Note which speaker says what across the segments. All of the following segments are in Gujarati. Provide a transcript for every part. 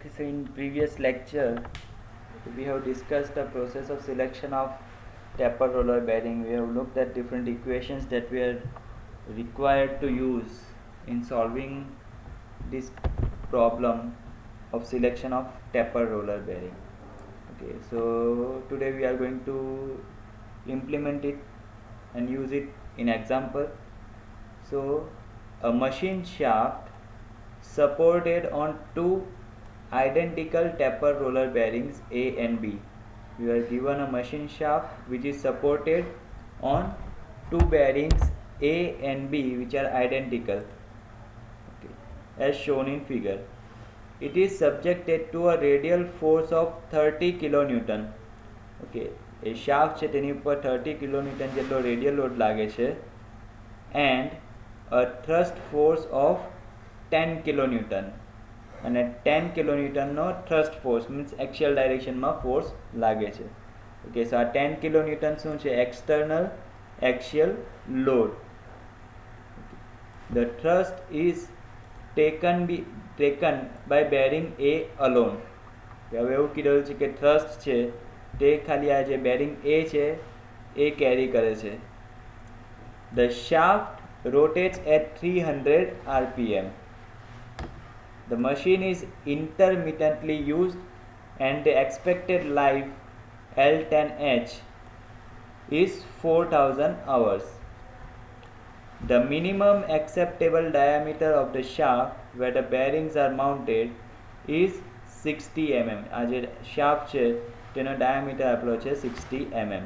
Speaker 1: Okay, so in previous lecture we have discussed the process of selection of taper roller bearing. We have looked at different equations that we are required to use in solving this problem of selection of taper roller bearing. Okay, so today we are going to implement it and use it in example. So a machine shaft supported on two identical taper roller bearings A and B. We are given a machine shaft which is supported on two bearings A and B which are identical, okay, as shown in figure. It is subjected to a radial force of 30 kilonewton. Okay, A shaft છે તેની ઉપર 30 કિલોન્યુટન જેટલો રેડિયલ લોડ લાગે છે and a thrust force of 10 kilonewton અને 10 કિલોન્યુટનનો થ્રસ્ટ ફોર્સ મીન્સ એક્સિયલ ડાયરેક્શનમાં ફોર્સ લાગે છે. ઓકે, સો આ 10 કિલોન્યુટન શું છે? External axial load. The thrust is taken by bearing A alone. હવે એવું કીધેલું છે કે થ્રસ્ટ છે તે ખાલી આ જે બેરિંગ A છે એ કેરી કરે છે. The shaft rotates at 300 rpm. The machine is intermittently used and the expected life L10H is 4000 hours. The minimum acceptable diameter of the shaft where the bearings are mounted is 60 mm. આ જે shaft છે તેનો diameter આપેલો છે 60 mm.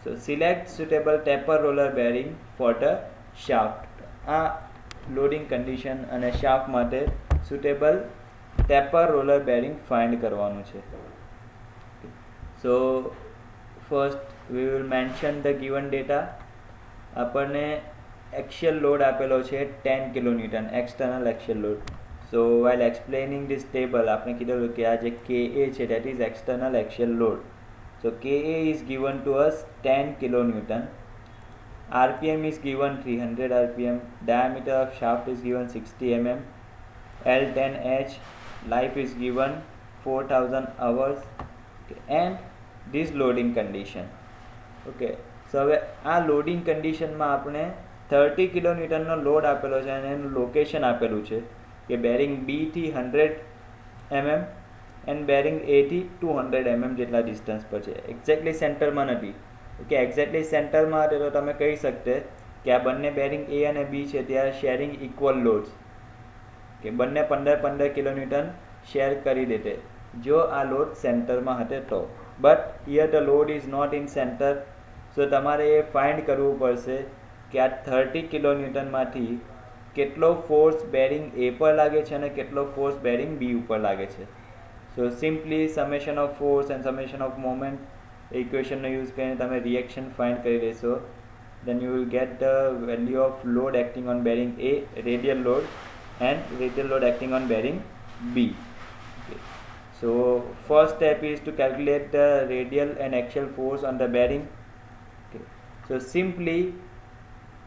Speaker 1: So select suitable taper roller bearing for the shaft. આ loading condition અને shaft માટે suitable taper roller bearing find કરવાનું છે. So first we will mention the given data. આપણને axial load આપેલો છે 10 kilonewton external axial load. So while explaining this table આપણે કીધું કે આ જે KA છે that is external axial load. So KA is given to us 10 kilonewton. RPM is given 300 RPM. Diameter of shaft is given 60 mm. L10H life is given 4000 hours. Okay, and this loading condition. Okay, so હવે આ loading condition માં આપણે 30 kilonewton નો લોડ આપેલો છે અને એનું લોકેશન આપેલું છે કે બેરિંગ B થી 100 mm and bearing A થી 200 mm જેટલા ડિસ્ટન્સ પર છે. એક્ઝેક્ટલી સેન્ટરમાં નથી. ઓકે, એક્ઝેક્ટલી સેન્ટરમાં હતો તો તમે કહી શકતે કે આ બંને બેરિંગ A અને B છે ત્યાં શેરિંગ ઇક્વલ લોડ્સ કે બંને 15 કિલોન્યુટન શેર કરી દેતે જો આ લોડ સેન્ટરમાં હતે તો. But here the load is not in centre. So તમારે એ ફાઇન્ડ કરવું પડશે કે આ 30 કિલોન્યુટનમાંથી કેટલો ફોર્સ બેરિંગ A પર લાગે છે અને કેટલો ફોર્સ બેરિંગ B ઉપર લાગે છે. So simply summation of force and summation of moment equation no use કરીને તમે reaction find કરી લેશો. Then you will get the value of load acting on bearing A, radial load, and radial load acting on bearing B. Okay. So first step is to calculate the radial and axial force on the bearing. Okay. So simply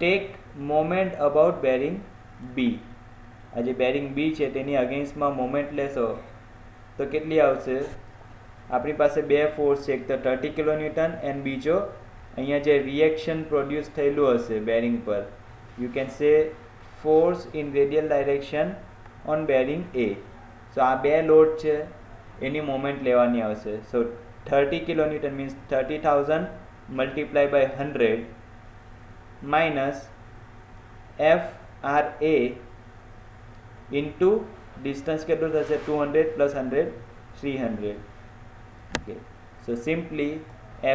Speaker 1: take moment about bearing B. આ જે bearing B છે તેની અગેન્સ્ટમાં મોમેન્ટ લેશો તો કેટલી આવશે? આપણી પાસે બે ફોર્સ છે, એક તો 30 કિલોન્યુટન એન્ડ બીજો અહીંયા જે રિએક્શન પ્રોડ્યુસ થયેલું હશે બેરિંગ પર, you can say force in radial direction on bearing A. So આ બે લોડ છે એની મોમેન્ટ લેવાની આવશે. So 30 kilonewton means 30,000 multiply by 100 minus FRA into distance કેટલું થશે? 200 plus 100 300. Okay, so simply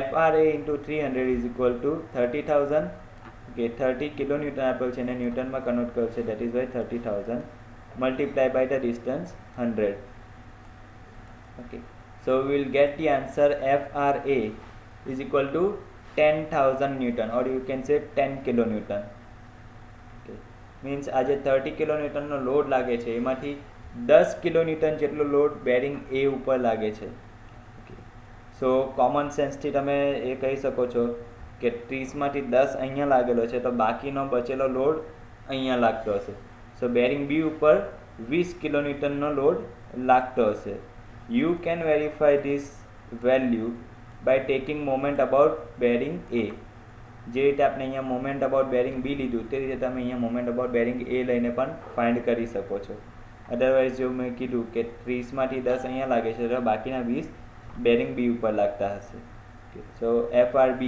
Speaker 1: FRA into 300 is equal to 30,000. Okay, 30 kilonewton આપેલ છે અને ન્યૂટનમાં કન્વર્ટ કર્યું છે, that is why 30,000 multiply by the distance 100. Okay, so we will get the answer FRA is equal to 10,000 newton or you can say 10 kilonewton. Means આજે 30 કિલોન્યુટનનો લોડ લાગે છે એમાંથી 10 કિલોન્યુટન જેટલો લોડ બેરિંગ A ઉપર લાગે છે. સો કોમન સેન્સથી તમે એ કહી શકો છો કે 30માંથી 10 અહીંયા લાગેલો છે તો બાકીનો બચેલો લોડ અહીંયા લાગતો હશે. સો બેરિંગ B ઉપર 20 કિલોન્યુટનનો લોડ લાગતો હશે. You can verify this value by taking moment about bearing A. જે રીતે આપણે અહીંયા મોમેન્ટ અબાઉટ બેરિંગ બી લીધું તે રીતે તમે અહીંયા મોમેન્ટ અબાઉટ બેરિંગ એ લઈને પણ ફાઇન્ડ કરી શકો છો. અદરવાઇઝ જેવું મેં કીધું કે 30માંથી 10 અહીંયા લાગે છે તો બાકીના 20 બેરિંગ બી ઉપર લાગતા હશે. સો FRB,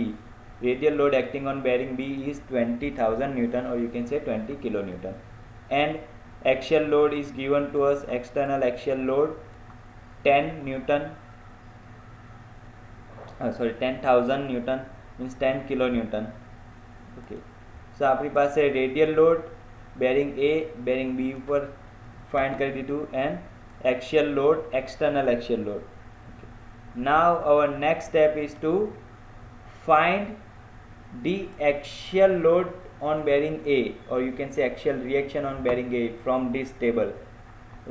Speaker 1: radial load acting on bearing B, is 20,000 Newton, or you can say 20 kilonewton. And axial load is given to us, external axial load 10 Newton, 10,000 Newton means 10 kilonewton. Okay, so આપણી પાસે radial load bearing A, bearing B ઉપર find કરી દીધું, and axial load, external axial load. Okay. Now our next step is to find the axial load on bearing A, or you can say axial reaction on bearing A from this table.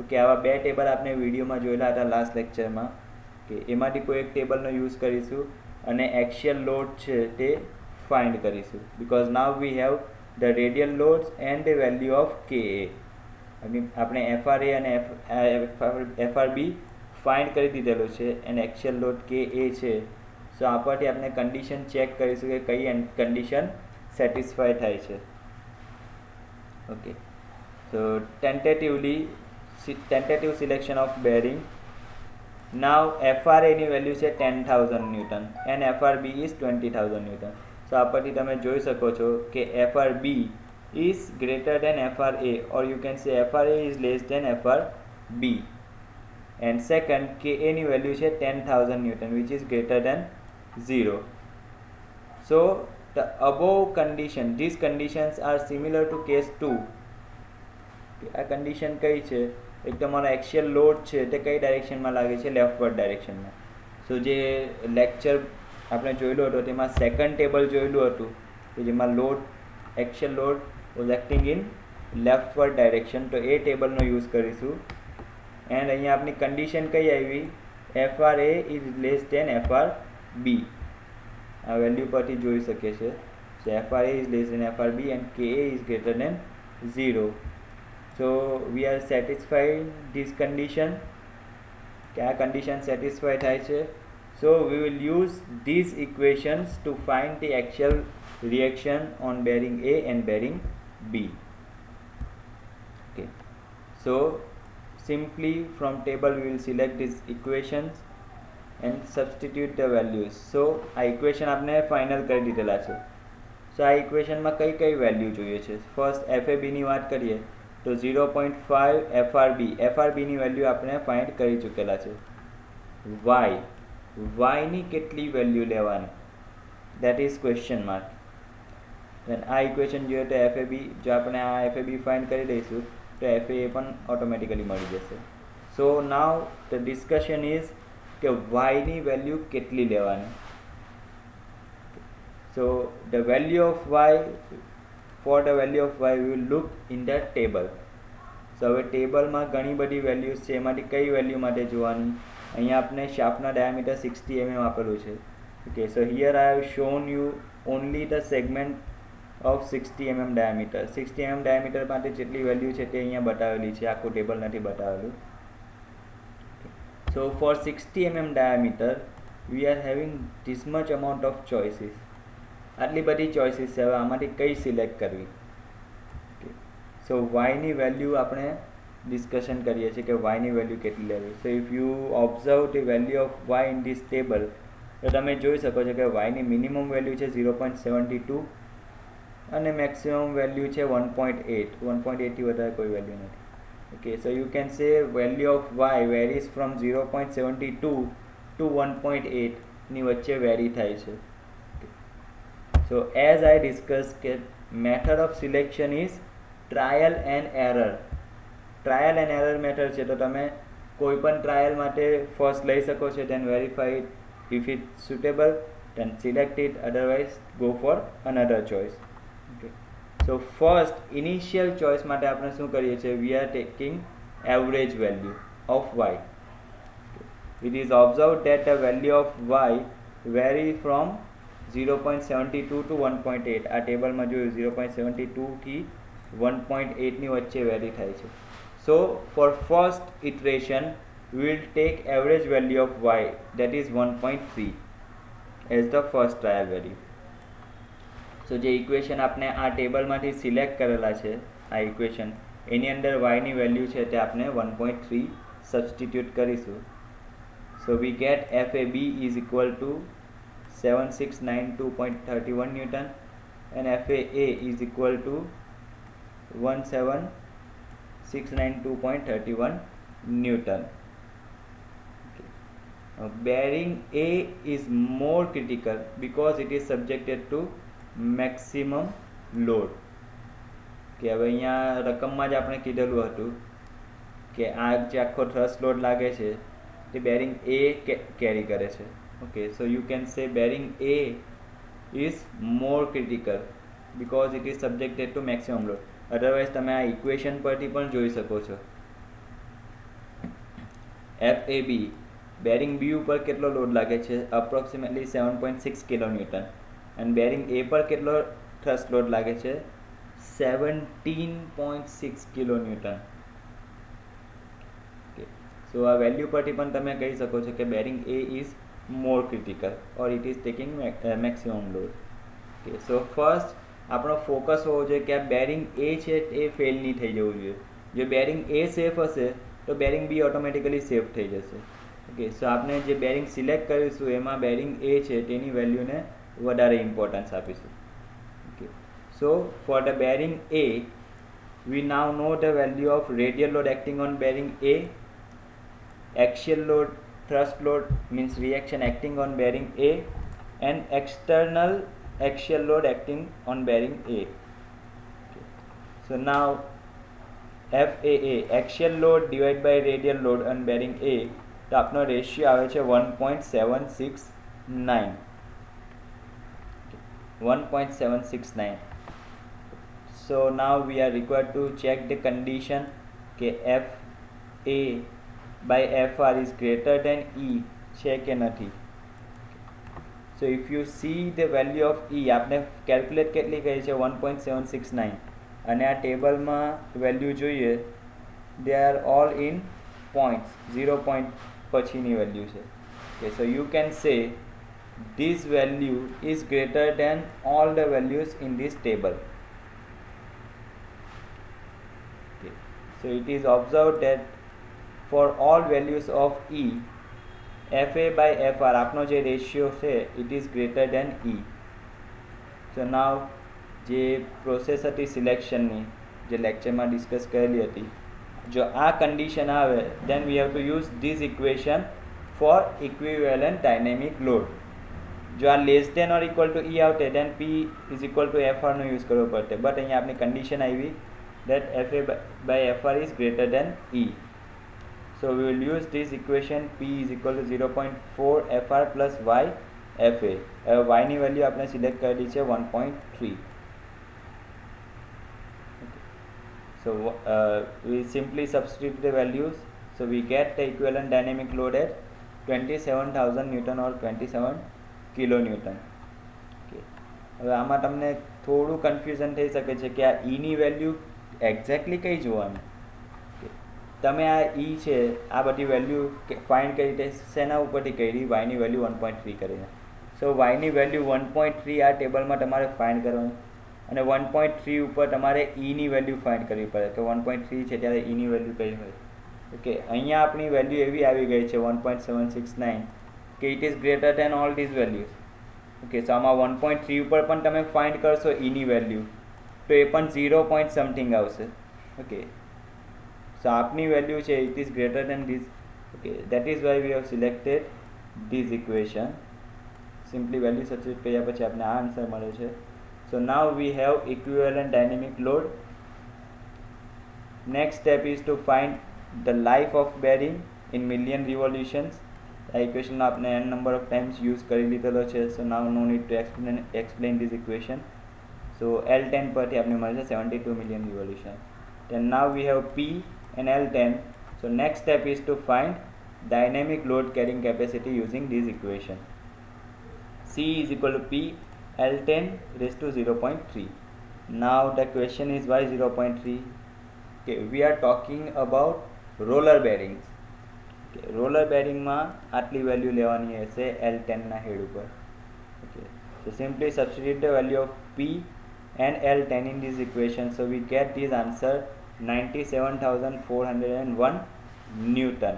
Speaker 1: Okay, આવા બે ટેબલ આપણે વિડીયોમાં જોયેલા હતા લાસ્ટ લેક્ચરમાં, કે એમાંથી કોઈ એક ટેબલનો યુઝ કરીશું અને એક્સિયલ લોડ છે તે ફાઇન્ડ કરીશું. Because now we have the radial loads and the value of KA. આપણે FRA અને FRB ફાઇન્ડ કરી દીધેલો છે એન્ડ એક્સિયલ લોડ KA છે. સો આપણથી આપણે કન્ડિશન ચેક કરીશું કે કઈ કન્ડિશન સેટિસ્ફાય થાય છે. Okay, so tentative selection of bearing. Now FRA ની વેલ્યુ છે 10,000 newton and FRB is 20,000 newton. So આપણથી તમે જોઈ શકો છો કે FRB is greater than FRA, or you can say FRA is less than FRB. And second, KA ની વેલ્યુ છે 10,000 newton which is greater than 0. So the above condition, these conditions are similar to case 2. આ કન્ડિશન કઈ છે? એક તમારો એક્સિયલ લોડ છે તે કઈ ડાયરેક્શનમાં લાગે છે? લેફ્ટવર્ડ ડાયરેક્શનમાં. સો જે લેક્ચર આપણે જોયેલું હતું તેમાં સેકન્ડ ટેબલ જોયેલું હતું કે જેમાં load, axial load was acting in leftward direction. તો એ ટેબલનો યુઝ કરીશું. એન્ડ અહીંયા આપણી કન્ડિશન કઈ આવી? FRA is less than FRB. આ વેલ્યુ પરથી જોઈ શકીએ છે. So FRA is less than FRB and KA is greater than 0. So we are satisfied this condition. क्या condition satisfy થાય છે? So we will use these equations to find the actual reaction on bearing A and bearing B. Okay, so simply from table we will select these equations and substitute the values. So આ equation આપણે final કરી દીધેલા છે. So આ equation માં કઈ કઈ વેલ્યુ જોઈએ છે? ફર્સ્ટ FAB ની વાત કરીએ તો 0.5 FRB ની વેલ્યુ આપણે ફાઇન્ડ કરી ચૂકેલા છે. y ની કેટલી વેલ્યુ લેવાની? That is question mark. Then આ ઇક્વેશન જોઈએ તો FAB, જો આપણે આ FAB ફાઇન્ડ કરી દઈશું તો FAA પણ ઓટોમેટિકલી મળી જશે. So now the discussion is કે y ની વેલ્યુ કેટલી લેવાની? So the value of y, for the value of y we will look in the table. So હવે ટેબલમાં ઘણી બધી વેલ્યુઝ છે, એમાંથી કઈ વેલ્યુ માટે જોવાની? અહીંયા આપણે શાફ્ટના ડાયામીટર 60 mm આપેલું છે. Okay, so here I have shown you only the segment of 60 mm diameter. 60 mm diameter માટે જેટલી વેલ્યુ છે તે અહીંયા બતાવેલી છે, આખું ટેબલ નથી બતાવેલું. So for 60 mm diameter we are having this much amount of choices. આટલી બધી ચોઇસીસ છે, હવે આમાંથી કઈ સિલેક્ટ કરવી? સો વાયની વેલ્યુ આપણે ડિસ્કશન કરીએ છીએ કે વાયની વેલ્યુ કેટલી લેવી. So if you observe the value of y in this table તો તમે જોઈ શકો છો કે વાયની મિનિમમ વેલ્યુ છે 0.72 અને મેક્સિમમ વેલ્યુ છે 1.8. 1.8થી વધારે કોઈ વેલ્યુ નથી. Okay, so you can say value of y varies from 0.72 to 1.8 ની વચ્ચે વેરી થાય છે. So as I discussed, method of selection is trial and error. Trial and error method છે તો તમે કોઈ પણ ટ્રાયલ માટે ફર્સ્ટ લઈ શકો છો, then verify it. If it's suitable, then select it. Otherwise, go for another choice. Okay. So first initial choice માટે આપણે શું કરીએ છીએ? We are taking average value of y. It is observed that the value of y vary from 0.72 to 1.8. આ ટેબલમાં જોયું 0.72 થી 1.8 ની વચ્ચે વેરી થાય છે. So for first iteration we will take average value of y, that is 1.3 as the first trial value. So જે ઇક્વેશન આપણે આ ટેબલમાંથી સિલેક્ટ કરેલા છે, આ ઇક્વેશન એની અંદર y ની વેલ્યુ છે તે આપણે 1.3 સબસ્ટિટ્યુટ કરીશું. So we get FAB is equal to 7692.31 Newton and FAA is equal to 17692.31 Newton. Okay. Now bearing A is more critical because it is subjected to maximum load. કે હવે અહીંયા રકમમાં જ આપણે કીધેલું હતું કે આ જે આખો થ્રસ્ટ લોડ લાગે છે તે બેરિંગ A કેરી કરે છે. ઓકે, સો યુ કેન સે bearing A is more critical because it is subjected to maximum load. Otherwise તમે આ ઇક્વેશન પરથી પણ જોઈ શકો છો. FAB બેરિંગ B ઉપર કેટલો લોડ લાગે છે? Approximately 7.6 kilonewton. અને બેરિંગ A પર કેટલો થ્રસ્ટ લોડ લાગે છે? 17.6 કિલોન્યુટન. ઓકે, સો આ વેલ્યુ પરથી પણ તમે કહી શકો છો કે bearing A is more critical or it is taking maximum load. Okay, so first આપણો ફોકસ હોવો જોઈએ કે આ બેરિંગ A છે એ ફેલ નહીં થઈ જવું જોઈએ. જો બેરિંગ A સેફ હશે તો બેરિંગ B ઓટોમેટિકલી સેફ થઈ જશે. ઓકે, સો આપણે જે બેરિંગ સિલેક્ટ કરીશું એમાં બેરિંગ A છે તેની વેલ્યુને વધારે ઇમ્પોર્ટન્સ આપીશું. Okay, so for the bearing A we now know the value of radial load acting on bearing A, axial load, thrust load means reaction acting on bearing A, and external axial load acting on bearing A. Okay. So now FAA axial load divided by radial load on bearing A, તો આપનો રેશિયો આવે છે 1.769. 1.769. So now we are required to check the condition કે FA by FR is greater than E છે કે નથી. So if you see the value of E, આપણે કેલ્ક્યુલેટ કેટલી કરી છે? 1.769. અને આ ટેબલમાં વેલ્યુ જોઈએ, they are all in points, 0 point પછીની વેલ્યુ છે. Okay, so you can say this value is greater than all the values in this table. Okay, so it is observed that for all values of E, FA by FR આપનો જે રેશિયો છે it is greater than E. So now જે પ્રોસેસ હતી સિલેક્શનની, જે લેક્ચરમાં ડિસ્કસ કરેલી હતી, જો આ કન્ડિશન આવે then we have to use this equation for equivalent dynamic load. જો આ less than or equal to E આવતે then P is equal to FR નો યુઝ કરવો પડતે. બટ અહીંયા આપણી કન્ડિશન આવી that FA by FR is greater than E. So we will use this equation P is equal to 0.4 FR plus Y FA. Y ની વેલ્યુ આપણે સિલેક્ટ કરેલી છે 1.3. So we simply substitute the values. So we get the equivalent dynamic load at 27,000 Newton or 27 kilonewton. Okay. હવે આમાં તમને થોડું કન્ફ્યુઝન થઈ શકે છે કે આ E ની વેલ્યુ એક્ઝેક્ટલી કઈ જોવાની. તમે આ E છે આ બધી વેલ્યુ ફાઇન્ડ કરી રીતે શેના ઉપરથી કરી? Y ની વેલ્યુ 1.3 કરીને. સો Y ની વેલ્યુ 1.3 આ ટેબલમાં તમારે ફાઇન્ડ કરવાની અને 1.3 ઉપર તમારે E ની વેલ્યુ ફાઇન્ડ કરવી પડે કે 1.3 છે ત્યારે E ની વેલ્યુ કઈ હોય. ઓકે, અહીંયા આપણી વેલ્યુ એવી આવી ગઈ છે 1.769 કે it is greater than all these values. Okay, so આમાં 1.3 ઉપર પણ તમે ફાઇન્ડ કરશો E ની વેલ્યુ તો એ પણ 0 પોઈન્ટ સમથિંગ આવશે. ઓકે, સો આપની વેલ્યુ છે it is greater than this. Okay, that is why we have selected this equation. Simply value substitute કર્યા પછી આપણે આ આન્સર મળે છે. So now we have equivalent dynamic load. Next step is to find the life of bearing in million revolutions. આ equation આપણે n number of times use કરી લીધેલો છે. So now no need to explain this equation. So L10 પરથી આપણે મળે છે 72 million revolution. Then now we have P and L10. So next step is to find dynamic load carrying capacity using this equation. C is equal to P L10 raised to 0.3. Now the question is why 0.3? કે we are talking about roller bearings. કે રોલર બેરિંગમાં આટલી વેલ્યુ લેવાની હશે L10ના હેડ ઉપર. Okay, so simply substitute the value of P and L10 in this equation, so we get this answer 97,401 newton.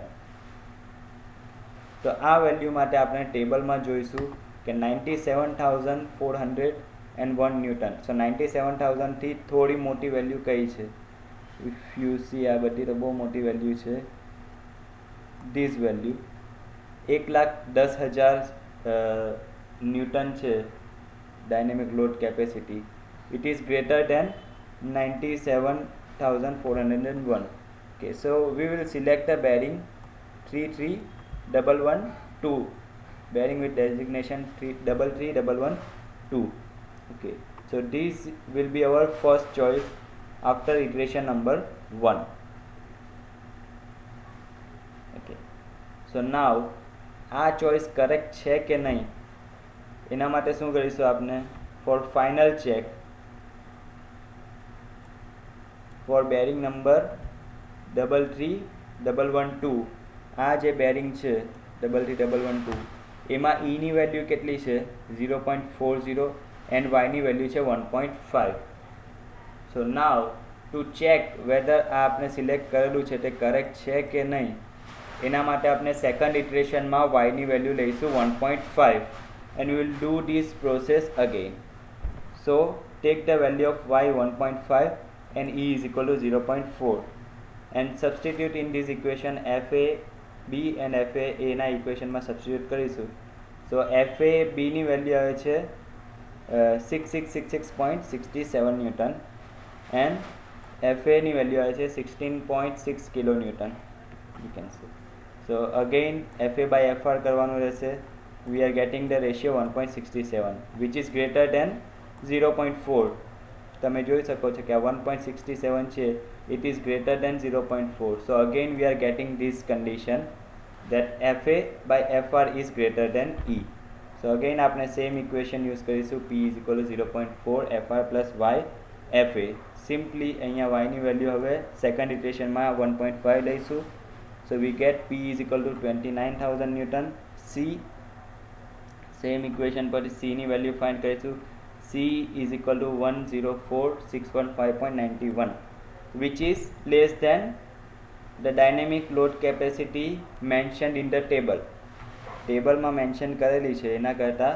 Speaker 1: તો આ વેલ્યુ માટે આપણે ટેબલમાં જોઈશું કે 97,401 ન્યૂટન. સો 97,000 થી થોડી મોટી વેલ્યુ કઈ છે? ઇફ યુ સી, આ બધી તો બહુ મોટી વેલ્યુ છે. ધીસ વેલ્યુ 1,10,000 ન્યૂટન છે dynamic load capacity. It is greater than 97,401. Okay, so we will select the bearing 33112, bearing with designation 33312. Okay, so this will be our first choice after iteration number 1. Okay, so now આ ચોઈસ કરેક્ટ છે કે નહીં એના માટે શું કરીશું આપણે? For final check, for bearing number 33112, આ જે બેરિંગ છે 33112 એમાં ની વેલ્યુ કેટલી છે? 0.40 એન્ડ વાયની વેલ્યુ છે 1.5. સો નાવ ટુ ચેક વેધર આ આપણે સિલેક્ટ કરેલું છે તે કરેક્ટ છે કે નહીં એના માટે આપણે સેકન્ડ ઇટરેશનમાં વાયની વેલ્યુ લઈશું 1.5 and we will do this process again. So take the value of y 1.5 and E is equal to 0.4 and substitute in this equation FA B and FA A ના ઇક્વેશનમાં સબસ્ટિટ્યુટ કરીશું. સો FA B ની વેલ્યુ આવે છે 6666.67 ન્યૂટન એન્ડ FA ની વેલ્યુ આવે છે 16.6 kilo newton. You can see. So again FA by FR કરવાનું રહેશે. We are getting the ratio 1.67 which is greater than 0.4. તમે જોઈ શકો છો કે આ 1.67 છે, it is greater than 0.4. So again we are getting this condition that FA by FR is greater than E. So again આપણે same equation use કરીશું. P is equal to 0.4 FR plus Y FA. Simply અહીંયા y ની વેલ્યુ હવે સેકન્ડ ઇટરેશનમાં 1.5 લઈશું. So we get P is equal to 29,000 Newton. C, same equation પર C ની વેલ્યુ ફાઇન્ડ કરીશું. C is equal to 104,615.91 which is less than the dynamic load capacity mentioned in the table. ટેબલમાં મેન્શન કરેલી છે એના કરતાં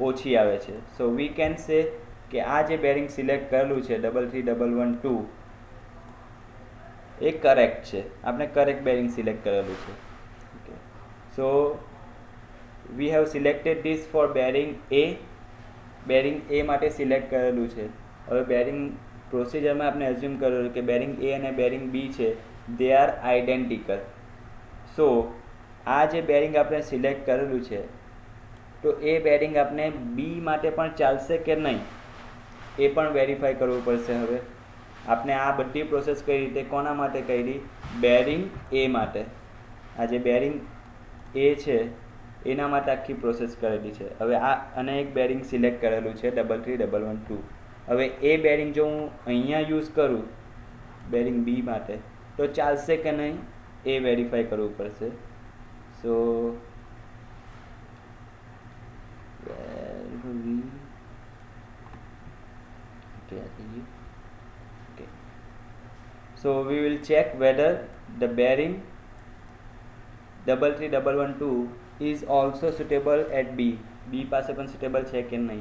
Speaker 1: ઓછી આવે છે. સો વી કેન સે કે આ જે બેરિંગ સિલેક્ટ કરેલું છે 33112 એ કરેક્ટ છે. આપણે કરેક્ટ બેરિંગ સિલેક્ટ કરેલું છે. Okay, so we have selected this for bearing A. Bearing A માટે સિલેક્ટ કરેલું છે. હવે બેરિંગ પ્રોસિજરમાં આપણે એઝ્યુમ કરેલું કે બેરિંગ એ અને બેરિંગ બી છે દે આર આઇડેન્ટિકલ. સો આ જે બેરિંગ આપણે સિલેક્ટ કરેલું છે તો એ બેરિંગ આપણે બી માટે પણ ચાલશે કે નહીં એ પણ વેરીફાઈ કરવું પડશે. હવે આપણે આ બધી પ્રોસેસ કઈ રીતે કોના માટે કરી? બેરિંગ એ માટે. આ જે બેરિંગ એ છે એના માટે આખી પ્રોસેસ કરેલી છે. હવે આ અને એક બેરિંગ સિલેક્ટ કરેલું છે 33112. હવે એ બેરિંગ જો હું અહીંયા યુઝ કરું બેરિંગ બી માટે તો ચાલશે કે નહીં એ વેરીફાઈ કરવું પડશે. સો so we will check whether the bearing 33112 is also suitable at B. B પાસે પણ suitable છે કે નહીં.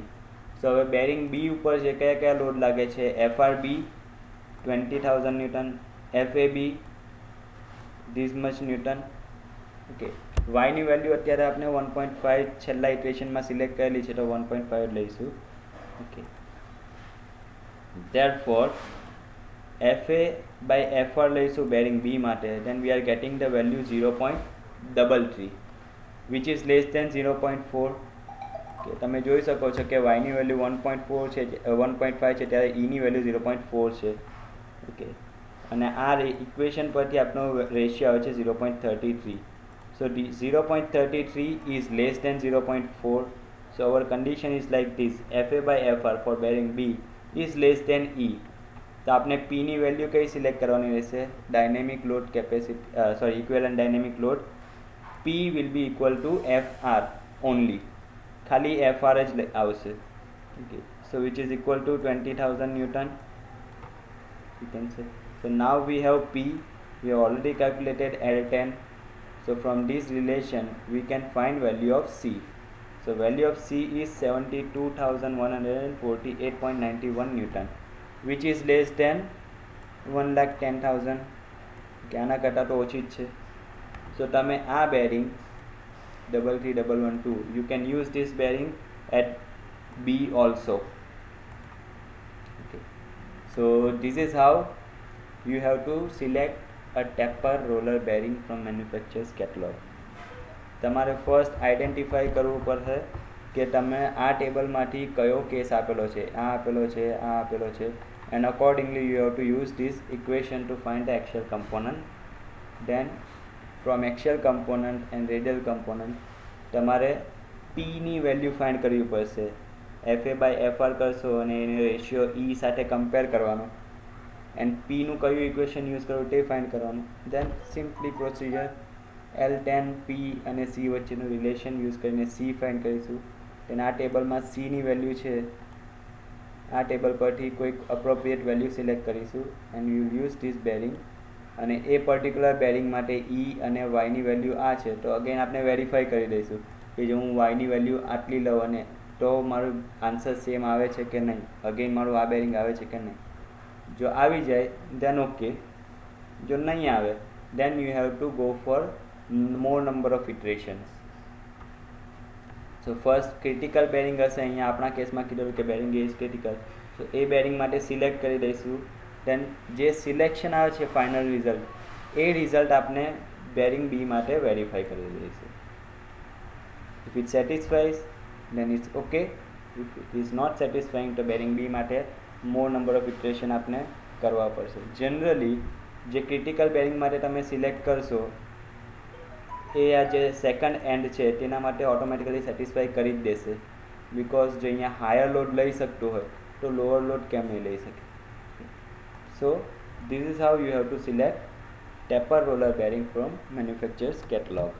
Speaker 1: સો હવે બેરિંગ બી ઉપર જે કયા કયા લોડ લાગે છે? FRB 20,000 newton, FAB this much newton. Okay, વાયની વેલ્યુ અત્યારે આપણે 1.5 છેલ્લા ઇટરેશનમાં સિલેક્ટ કરેલી છે તો 1.5 લઈશું. Okay, therefore FA by FR લઈશું બેરિંગ બી માટે. then we are getting the value 0.33 which is less than 0.4. કે તમે જોઈ શકો છો કે વાયની વેલ્યુ 1.4 છે 1.5 છે ત્યારે ઈની વેલ્યુ 0.4 છે. ઓકે, અને આ ઇક્વેશન પરથી આપણો રેશિયો આવે છે 0.33. સો 0.33 is less than 0.4. So our condition is like this: FA by FR for bearing B is less than E. તો આપણે પીની વેલ્યુ કઈ સિલેક્ટ કરવાની રહેશે? Dynamic load capacity equivalent dynamic load P will be equal to FR only. ખાલી FR જ આવશે. Okay, so which is equal to 20,000 Newton, you can say. So now we have P, we have already calculated L10. So from this relation we can find value of C. So value of C is 72,148.91 Newton, which is less than 1,10,000. આના કરતાં તો ઓછી જ છે. So તમે આ bearing 33112, you can use this bearing at B also. Okay, so this is how you have to select a taper roller bearing from manufacturer's catalog. તમારે ફર્સ્ટ આઈડેન્ટિફાઈ કરવું પડશે કે તમે આ ટેબલમાંથી કયો કેસ આપેલો છે, આ આપેલો છે, આ આપેલો છે, and accordingly you have to use this equation to find the axial component. Then from axial component and radial component તમારે P ની વેલ્યુ ફાઇન્ડ કરવી પડશે. FA/FR કરશો અને એનો રેશિયો E સાથે કમ્પેર કરવાનો, એન્ડ P નું કયું ઇક્વેશન યુઝ કરવું તે ફાઇન્ડ કરવાનું. દેન સિમ્પલી પ્રોસિજર L10 P અને C વચ્ચેનું રિલેશન યુઝ કરીને C ફાઇન્ડ કરીશું. અને આ ટેબલમાં C ની વેલ્યુ છે, આ ટેબલ પરથી કોઈક અપ્રોપ્રિએટ વેલ્યુ સિલેક્ટ કરીશું and you use this bearing. અને એ પર્ટિક્યુલર બેરિંગ માટે E અને વાયની વેલ્યુ આ છે, તો અગેન આપણે વેરીફાઈ કરી દઈશું કે જો હું વાયની વેલ્યુ આટલી લઉં અને તો મારું આન્સર સેમ આવે છે કે નહીં, અગેન મારું આ બેરિંગ આવે છે કે નહીં. જો આવી જાય દેન ઓકે, જો નહીં આવે then you have to go for more number of iterations. So first critical bearing હશે, અહીંયા આપણા કેસમાં કીધું કે બેરિંગ ઇઝ ક્રિટિકલ, તો એ બેરિંગ માટે સિલેક્ટ કરી દઈશું. દેન જે સિલેક્શન આવે છે ફાઇનલ રિઝલ્ટ, એ રિઝલ્ટ આપણે બેરિંગ બી માટે વેરીફાઈ કરી દઈશું. If it satisfies then it's okay, if it is not satisfying તો બેરિંગ બી માટે મોર નંબર ઓફ ઇટરેશન આપણે કરવા પડશે. જનરલી જે ક્રિટિકલ બેરિંગ માટે તમે સિલેક્ટ કરશો એ આ જે સેકન્ડ એન્ડ છે તેના માટે ઓટોમેટિકલી સેટિસ્ફાઈ કરી જ દેશે, બિકોઝ જો અહીંયા હાયર લોડ લઈ શકતું હોય તો લોઅર લોડ કેમ નહીં લઈ શકે. So this is how you have two select taper roller bearing from manufacturer's catalog.